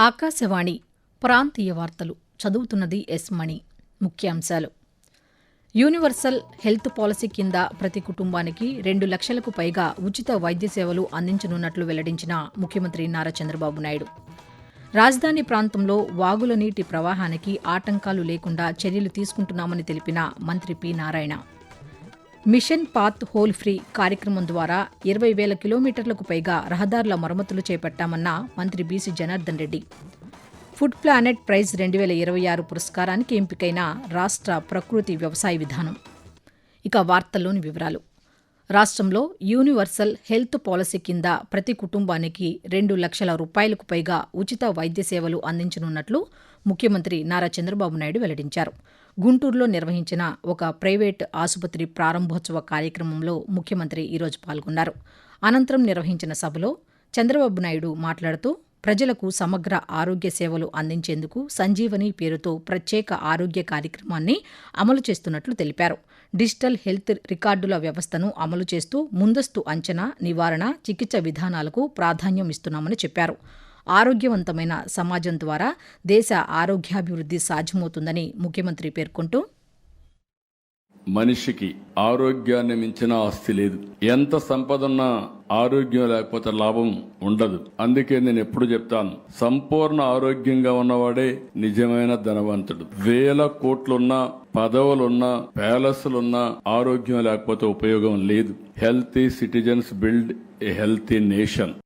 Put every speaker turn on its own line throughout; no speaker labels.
ఆకాశవాణి ప్రాంతీయ వార్తలు చదువుతున్నది ఎస్ మణి. ముఖ్యాంశాలు: యూనివర్సల్ హెల్త్ పాలసీ కింద ప్రతి కుటుంబానికి 2 లక్షలకు పైగా ఉచిత వైద్య సేవలు అందించనున్నట్లు వెల్లడించిన ముఖ్యమంత్రి నారా చంద్రబాబు నాయుడు. రాజధాని ప్రాంతంలో వాగుల నీటి ప్రవాహానికి ఆటంకాలు లేకుండా చర్యలు తీసుకుంటున్నామని తెలిపిన మంత్రి P. Narayana. Mission pothole free కార్యక్రమం ద్వారా 20,000 కిలోమీటర్లకు పైగా రహదారుల మరమ్మతులు చేపట్టామన్న మంత్రి BC Janardhan Reddy. Food planet prize 2026 పురస్కారానికి ఎంపికైన రాష్ట్ర ప్రకృతి వ్యవసాయ విధానం. ఇక వార్తల్లోని వివరాలు. రాష్ట్రంలో యూనివర్సల్ హెల్త్ పాలసీ కింద ప్రతి కుటుంబానికి 2 లక్షల రూపాయలకు పైగా ఉచిత వైద్య సేవలు అందించనున్నట్లు ముఖ్యమంత్రి నారా చంద్రబాబు నాయుడు వెల్లడించారు. గుంటూరులో నిర్వహించిన ఒక ప్రైవేటు ఆసుపత్రి ప్రారంభోత్సవ కార్యక్రమంలో ముఖ్యమంత్రి ఈరోజు పాల్గొన్నారు. అనంతరం నిర్వహించిన సభలో చంద్రబాబు నాయుడు మాట్లాడుతూ, ప్రజలకు సమగ్ర ఆరోగ్య సేవలు అందించేందుకు సంజీవని పేరుతో ప్రత్యేక ఆరోగ్య కార్యక్రమాన్ని అమలు చేస్తున్నట్లు తెలిపారు. డిజిటల్ హెల్త్ రికార్డుల వ్యవస్థను అమలు చేస్తూ ముందస్తు అంచనా, నివారణ, చికిత్స విధానాలకు ప్రాధాన్యం ఇస్తున్నామని చెప్పారు. ఆరోగ్యవంతమైన సమాజం ద్వారా దేశ ఆరోగ్యాభివృద్ధి సాధ్యమవుతుందని ముఖ్యమంత్రి పేర్కొంటూ,
మనిషికి ఆరోగ్యాన్ని మించిన ఆస్తి లేదు. ఎంత సంపదన్నా ఆరోగ్యం లేకపోతే లాభం ఉండదు. అందుకే నేను ఎప్పుడు చెప్తాను, సంపూర్ణ ఆరోగ్యంగా ఉన్నవాడే నిజమైన ధనవంతుడు. 1000 కోట్లున్నా, పదవులున్నా, ప్యాలెస్లున్నా ఆరోగ్యం లేకపోతే ఉపయోగం లేదు. Healthy citizens build a healthy nation.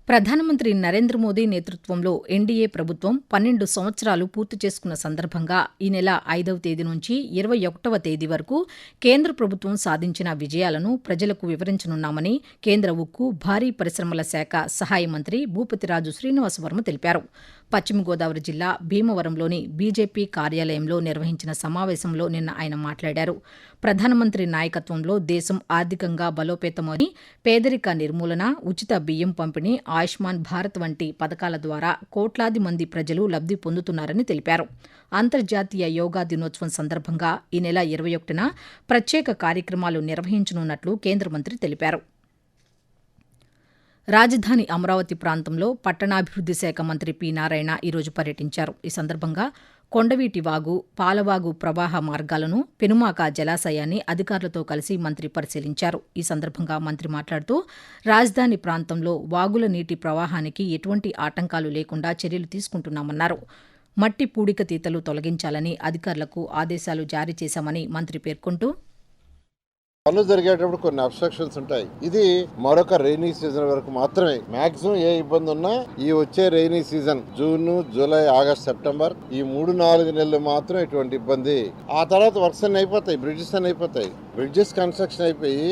ప్రధానమంత్రి నరేంద్ర మోదీ నేతృత్వంలో ఎన్డీఏ ప్రభుత్వం 12 సంవత్సరాలు పూర్తి చేసుకున్న సందర్భంగా ఈ నెల 5వ తేదీ నుంచి 21వ తేదీ వరకు కేంద్ర ప్రభుత్వం సాధించిన విజయాలను ప్రజలకు వివరించనున్నామని కేంద్ర ఉక్కు, భారీ పరిశ్రమల శాఖ సహాయ మంత్రి భూపతిరాజు శ్రీనివాస్ వర్మ తెలిపారు. పశ్చిమ గోదావరి జిల్లా భీమవరంలోని బీజేపీ కార్యాలయంలో నిర్వహించిన సమావేశంలో నిన్న ఆయన మాట్లాడారు. ప్రధానమంత్రి నాయకత్వంలో దేశం ఆర్థికంగా బలోపేతమని, పేదరిక నిర్మూలన, ఉచిత బియ్యం పంపిణీ, ఆయుష్మాన్ భారత్ వంటి పథకాల ద్వారా కోట్లాది మంది ప్రజలు లబ్ధి పొందుతున్నారని తెలిపారు. అంతర్జాతీయ యోగా దినోత్సవం సందర్భంగా ఈ నెల 21న ప్రత్యేక కార్యక్రమాలు నిర్వహించనున్నట్లు కేంద్ర మంత్రి తెలిపారు. రాజధాని అమరావతి ప్రాంతంలో పట్టణాభివృద్ధి శాఖ మంత్రి పి. నారాయణ ఈరోజు పర్యటించారు. ఈ సందర్భంగా కొండవీటి వాగు, పాలవాగు ప్రవాహ మార్గాలను, పెనుమాక జలాశయాన్ని అధికారులతో కలిసి మంత్రి పరిశీలించారు. ఈ సందర్భంగా మంత్రి మాట్లాడుతూ, రాజధాని ప్రాంతంలో వాగుల నీటి ప్రవాహానికి ఎటువంటి ఆటంకాలు లేకుండా చర్యలు తీసుకుంటున్నామన్నారు. మట్టి పూడికతీతలు తొలగించాలని అధికారులకు ఆదేశాలు జారీ చేశామని మంత్రి పేర్కొంటూ,
పనులు జరిగేటప్పుడు కొన్ని అబ్స్ట్రక్షన్స్ ఉంటాయి. ఇది మరొక రైనీ సీజన్ వరకు మాత్రమే. మాక్సిమం ఏ ఇబ్బంది ఉన్నా ఈ వచ్చే rainy season June, July, August, September ఈ 3-4 నెలలు మాత్రం ఎటువంటి ఇబ్బంది. ఆ తర్వాత వర్క్స్ అన్ని అయిపోతాయి, బ్రిడ్జెస్ అన్ని అయిపోతాయి. బ్రిడ్జెస్ కన్స్ట్రక్షన్ అయిపోయి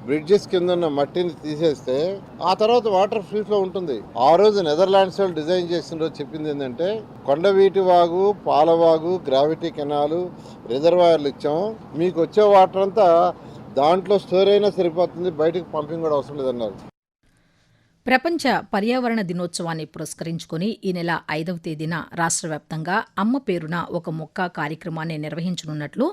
బ్రిడ్జెస్ కింద ఉన్న మట్టిని తీసేస్తే ఆ తర్వాత వాటర్ ఫ్రీ ఫ్లో ఉంటుంది. ఆ రోజు నెదర్లాండ్స్ వాళ్ళు డిజైన్ చేసిన రోజు చెప్పింది ఏంటంటే, కొండవీటి వాగు, పాలవాగు, గ్రావిటీ కెనాలు, రిజర్వాయర్లు ఇచ్చాం. మీకు వచ్చే వాటర్ అంతా దాంట్లో స్టోర్ అయినా సరిపోతుంది, బయటకు పంపింగ్ కూడా అవసరం లేదన్నారు.
ప్రపంచ పర్యావరణ దినోత్సవాన్ని పురస్కరించుకుని ఈ నెల 5వ తేదీన రాష్ట్ర వ్యాప్తంగా అమ్మ పేరున ఒక మొక్క కార్యక్రమాన్ని నిర్వహించనున్నట్లు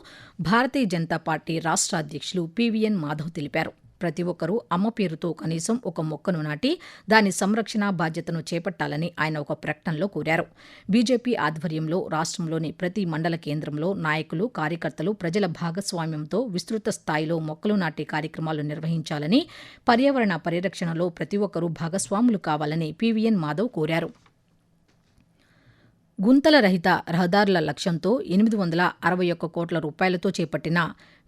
భారతీయ జనతా పార్టీ రాష్ట్ర అధ్యక్షులు పివిఎన్ మాధవ్ తెలిపారు. ప్రతి ఒక్కరూ అమ్మ పేరుతో కనీసం ఒక మొక్కను నాటి దాని సంరక్షణ బాధ్యతను చేపట్టాలని ఆయన ఒక ప్రకటనలో కోరారు. బీజేపీ ఆధ్వర్యంలో రాష్ట్రంలోని ప్రతి మండల కేంద్రంలో నాయకులు, కార్యకర్తలు ప్రజల భాగస్వామ్యంతో విస్తృత స్థాయిలో మొక్కలు నాటే కార్యక్రమాలు నిర్వహించాలని, పర్యావరణ పరిరక్షణలో ప్రతి ఒక్కరూ భాగస్వాములు కావాలని పివిఎన్ మాధవ్ కోరారు. గుంతల రహిత రహదారుల లక్ష్యంతో 861 కోట్ల రూపాయలతో చేపట్టిన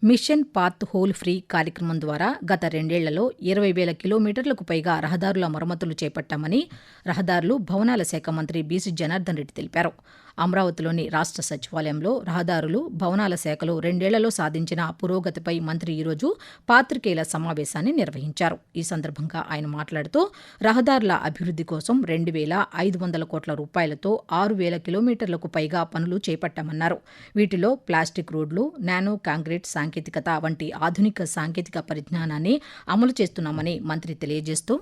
మిషన్ పాత్ హోల్ ఫ్రీ కార్యక్రమం ద్వారా గత 2 ఏళ్లలో 20,000 కిలోమీటర్లకు పైగా రహదారుల మరమ్మతులు చేపట్టామని రహదారులు, భవనాల శాఖ మంత్రి బీసీ జనార్దన్ రెడ్డి తెలిపారు. అమరావతిలోని రాష్ట్ర సచివాలయంలో రహదారులు, భవనాల శాఖలో 2 ఏళ్లలో సాధించిన పురోగతిపై మంత్రి ఈరోజు పాత్రికేయుల సమావేశాన్ని నిర్వహించారు. ఈ సందర్భంగా ఆయన మాట్లాడుతూ, రహదారుల అభివృద్ధి కోసం 2,500 కోట్ల రూపాయలతో 6,000 కిలోమీటర్లకు పైగా పనులు చేపట్టామన్నారు. వీటిలో ప్లాస్టిక్ రోడ్లు, నానో కాంక్రీట్ సాంకేతికత వంటి ఆధునిక సాంకేతిక పరిజ్ఞానాన్ని అమలు చేస్తున్నామని మంత్రి తెలియజేస్తూ,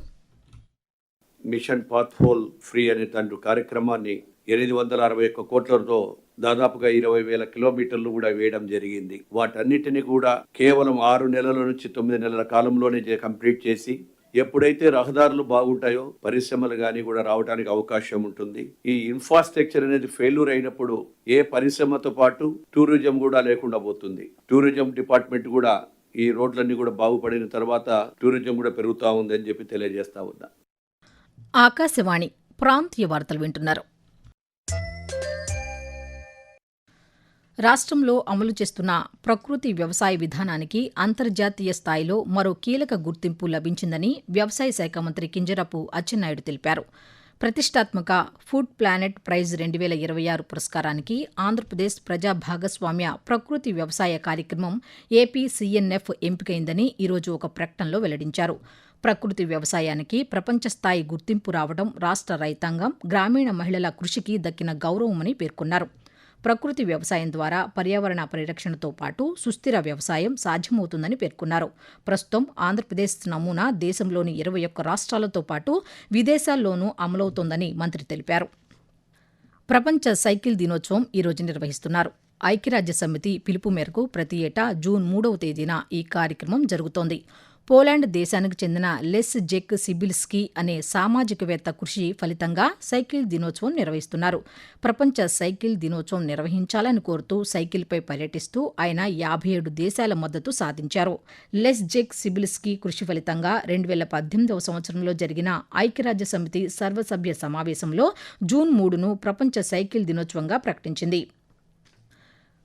మిషన్ పాత్ హోల్ ఫ్రీ అనే తండ్రి కార్యక్రమాన్ని 861 కోట్లతో దాదాపుగా 20,000 కిలోమీటర్లు కూడా వేయడం జరిగింది. వాటన్నిటిని కూడా కేవలం 6 నెలల నుంచి 9 నెలల కాలంలోనే కంప్లీట్ చేసి ఎప్పుడైతే రహదారులు బాగుంటాయో పరిశ్రమలు కానీ కూడా రావడానికి అవకాశం ఉంటుంది. ఈ ఇన్ఫ్రాస్ట్రక్చర్ అనేది ఫెయిల్యూర్ అయినప్పుడు ఏ పరిశ్రమతో పాటు టూరిజం కూడా లేకుండా పోతుంది. టూరిజం డిపార్ట్మెంట్ కూడా ఈ రోడ్లన్నీ కూడా బాగుపడిన తర్వాత టూరిజం కూడా పెరుగుతూ ఉందని చెప్పి తెలియజేస్తా ఉన్నా.
ఆకాశవాణి ప్రాంతీయ వార్తలు వింటున్నారు. రాష్ట్రంలో అమలు చేస్తున్న ప్రకృతి వ్యవసాయ విధానానికి అంతర్జాతీయ స్థాయిలో మరో కీలక గుర్తింపు లభించిందని వ్యవసాయ శాఖ మంత్రి కింజరాపు అచ్చెన్నాయుడు తెలిపారు. ప్రతిష్టాత్మక ఫుడ్ ప్లానెట్ ప్రైజ్ 2026 పురస్కారానికి ఆంధ్రప్రదేశ్ ప్రజా భాగస్వామ్య ప్రకృతి వ్యవసాయ కార్యక్రమం ఏపీసీఎన్ఎఫ్ ఎంపికైందని ఈరోజు ఒక ప్రకటనలో వెల్లడించారు. ప్రకృతి వ్యవసాయానికి ప్రపంచస్థాయి గుర్తింపు రావడం రాష్ట్ర రైతాంగం, గ్రామీణ మహిళల కృషికి దక్కిన గౌరవమని పేర్కొన్నారు. ప్రకృతి వ్యవసాయం ద్వారా పర్యావరణ పరిరక్షణతో పాటు సుస్థిర వ్యవసాయం సాధ్యమవుతుందని పేర్కొన్నారు. ప్రస్తుతం ఆంధ్రప్రదేశ్ నమూనా దేశంలోని 21 రాష్ట్రాలతో పాటు విదేశాల్లోనూ అమలవుతోందని మంత్రి తెలిపారు. ప్రపంచ సైకిల్ దినోత్సవం ఈరోజు నిర్వహిస్తున్నారు. ఐక్యరాజ్యసమితి పిలుపు మేరకు ప్రతి ఏటా జూన్ 3వ తేదీన ఈ కార్యక్రమం జరుగుతోంది. పోలాండ్ దేశానికి చెందిన లెస్ జెక్ సిబిల్స్కీ అనే సామాజికవేత్త కృషి ఫలితంగా సైకిల్ దినోత్సవం నిర్వహిస్తున్నారు. ప్రపంచ సైకిల్ దినోత్సవం నిర్వహించాలని కోరుతూ సైకిల్పై పర్యటిస్తూ ఆయన 57 దేశాల మద్దతు సాధించారు. లెస్ జెక్ సిబిల్స్కీ కృషి ఫలితంగా 2018వ సంవత్సరంలో జరిగిన ఐక్యరాజ్యసమితి సర్వసభ్య సమావేశంలో జూన్ 3ను ప్రపంచ సైకిల్ దినోత్సవంగా ప్రకటించింది.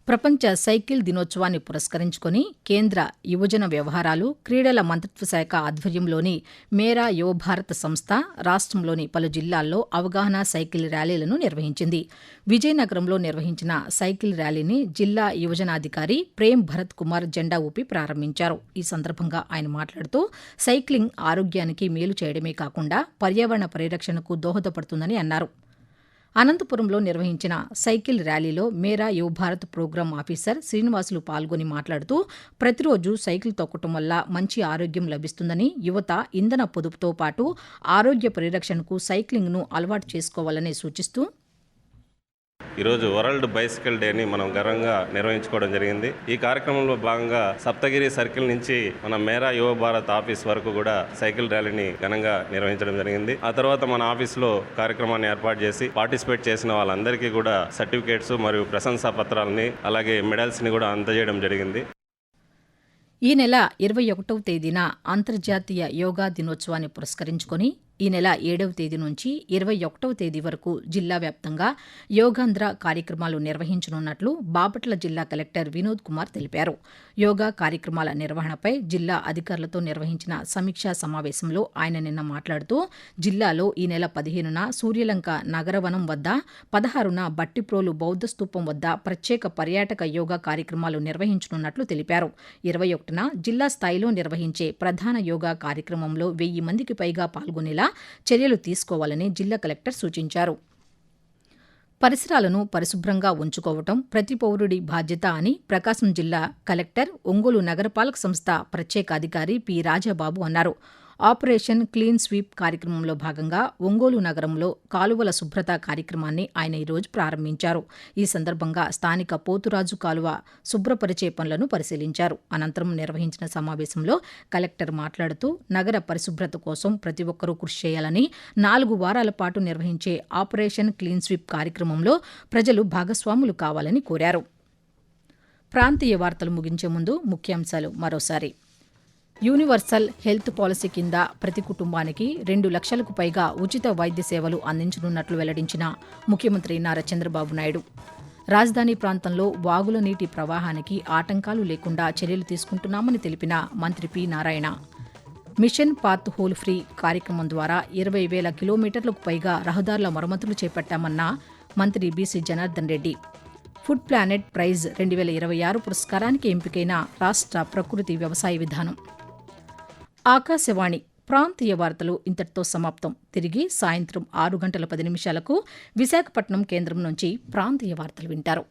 ప్రపంచ సైకిల్ దినోత్సవాన్ని పురస్కరించుకొని కేంద్ర యువజన వ్యవహారాలు, క్రీడల మంత్రిత్వ శాఖ ఆధ్వర్యంలోని మేరా యువభారత్ సంస్థ రాష్ట్రంలోని పలు జిల్లాల్లో అవగాహన సైకిల్ ర్యాలీలను నిర్వహించింది. విజయనగరంలో నిర్వహించిన సైకిల్ ర్యాలీని జిల్లా యువజనాధికారి ప్రేమ్ భరత్ కుమార్ జెండా ఊపి ప్రారంభించారు. ఈ సందర్భంగా ఆయన మాట్లాడుతూ సైక్లింగ్ ఆరోగ్యానికి మేలు చేయడమే కాకుండా పర్యావరణ పరిరక్షణకు దోహదపడుతుందని అన్నారు. అనంతపురంలో నిర్వహించిన సైకిల్ ర్యాలీలో మేరా యువభారత్ ప్రోగ్రాం ఆఫీసర్ శ్రీనివాసులు పాల్గొని మాట్లాడుతూ ప్రతిరోజు సైకిల్ తొక్కటం వల్ల మంచి ఆరోగ్యం లభిస్తుందని, యువత ఇంధన పొదుపుతో పాటు ఆరోగ్య పరిరక్షణకు సైక్లింగ్ను అలవాటు చేసుకోవాలని సూచిస్తూ
ఈరోజు వరల్డ్ బైసికల్ డేని మనం ఘనంగా నిర్వహించుకోవడం జరిగింది. ఈ కార్యక్రమంలో భాగంగా సప్తగిరి సర్కిల్ నుంచి మన మేరా యువ భారత్ ఆఫీస్ వరకు కూడా సైకిల్ ర్యాలీని ఘనంగా నిర్వహించడం జరిగింది. ఆ తర్వాత మన ఆఫీస్లో కార్యక్రమాన్ని ఏర్పాటు చేసి పార్టిసిపేట్ చేసిన వాళ్ళందరికీ కూడా సర్టిఫికేట్స్ మరియు ప్రశంసా పత్రాలని అలాగే మెడల్స్ని కూడా అందజేయడం జరిగింది.
ఈ నెల 21వ తేదీన అంతర్జాతీయ యోగా దినోత్సవాన్ని పురస్కరించుకొని ఈ నెల 7వ తేదీ నుంచి 21వ తేదీ వరకు జిల్లా వ్యాప్తంగా యోగాంధ్ర కార్యక్రమాలు నిర్వహించనున్నట్లు బాపట్ల జిల్లా కలెక్టర్ వినోద్ కుమార్ తెలిపారు. యోగా కార్యక్రమాల నిర్వహణపై జిల్లా అధికారులతో నిర్వహించిన సమీక్షా సమావేశంలో ఆయన నిన్న మాట్లాడుతూ జిల్లాలో ఈ నెల 15న సూర్యలంక నగరవనం వద్ద, 16న బట్టిప్రోలు బౌద్ధ స్తూపం వద్ద ప్రత్యేక పర్యాటక యోగా కార్యక్రమాలు నిర్వహించనున్నట్లు తెలిపారు. 21న జిల్లా స్థాయిలో నిర్వహించే ప్రధాన యోగా కార్యక్రమంలో 1000 మందికి పైగా పాల్గొనేలా చర్యలు తీసుకోవాలని జిల్లా కలెక్టర్ సూచించారు. పరిసరాలను పరిశుభ్రంగా ఉంచుకోవటం ప్రతి పౌరుడి బాధ్యత అని ప్రకాశం జిల్లా కలెక్టర్, ఒంగోలు నగరపాలక సంస్థ ప్రత్యేక అధికారి పి రాజాబాబు అన్నారు. ఆపరేషన్ క్లీన్ స్వీప్ కార్యక్రమంలో భాగంగా ఒంగోలు నగరంలో కాలువల శుభ్రత కార్యక్రమాన్ని ఆయన ఈరోజు ప్రారంభించారు. ఈ సందర్భంగా స్థానిక పోతురాజు కాలువ శుభ్రపరిచే పనులను పరిశీలించారు. అనంతరం నిర్వహించిన సమావేశంలో కలెక్టర్ మాట్లాడుతూ నగర పరిశుభ్రత కోసం ప్రతి ఒక్కరూ కృషి చేయాలని, 4 వారాల పాటు నిర్వహించే ఆపరేషన్ క్లీన్ స్వీప్ కార్యక్రమంలో ప్రజలు భాగస్వాములు కావాలని కోరారు. ప్రాంతీయ వార్తలు ముగించే ముందు ముఖ్యాంశాలు మరోసారి. యూనివర్సల్ హెల్త్ పాలసీ కింద ప్రతి కుటుంబానికి 2 లక్షలకు పైగా ఉచిత వైద్య సేవలు అందించనున్నట్లు వెల్లడించిన ముఖ్యమంత్రి నారా చంద్రబాబు నాయుడు. రాజధాని ప్రాంతంలో వాగుల నీటి ప్రవాహానికి ఆటంకాలు లేకుండా చర్యలు తీసుకుంటున్నామని తెలిపిన మంత్రి P Narayana. Mission pothole free కార్యక్రమం ద్వారా 20,000 కిలోమీటర్లకు పైగా రహదారుల మరమ్మతులు చేపట్టామన్న మంత్రి BC Janardhan Reddy. Food planet prize 2026 పురస్కారానికి ఎంపికైన రాష్ట్ర ప్రకృతి వ్యవసాయ విధానం. ఆకాశవాణి ప్రాంతీయ వార్తలు ఇంతటితో సమాప్తం. తిరిగి సాయంత్రం 6:10 విశాఖపట్నం కేంద్రం నుంచి ప్రాంతీయ వార్తలు వింటారు.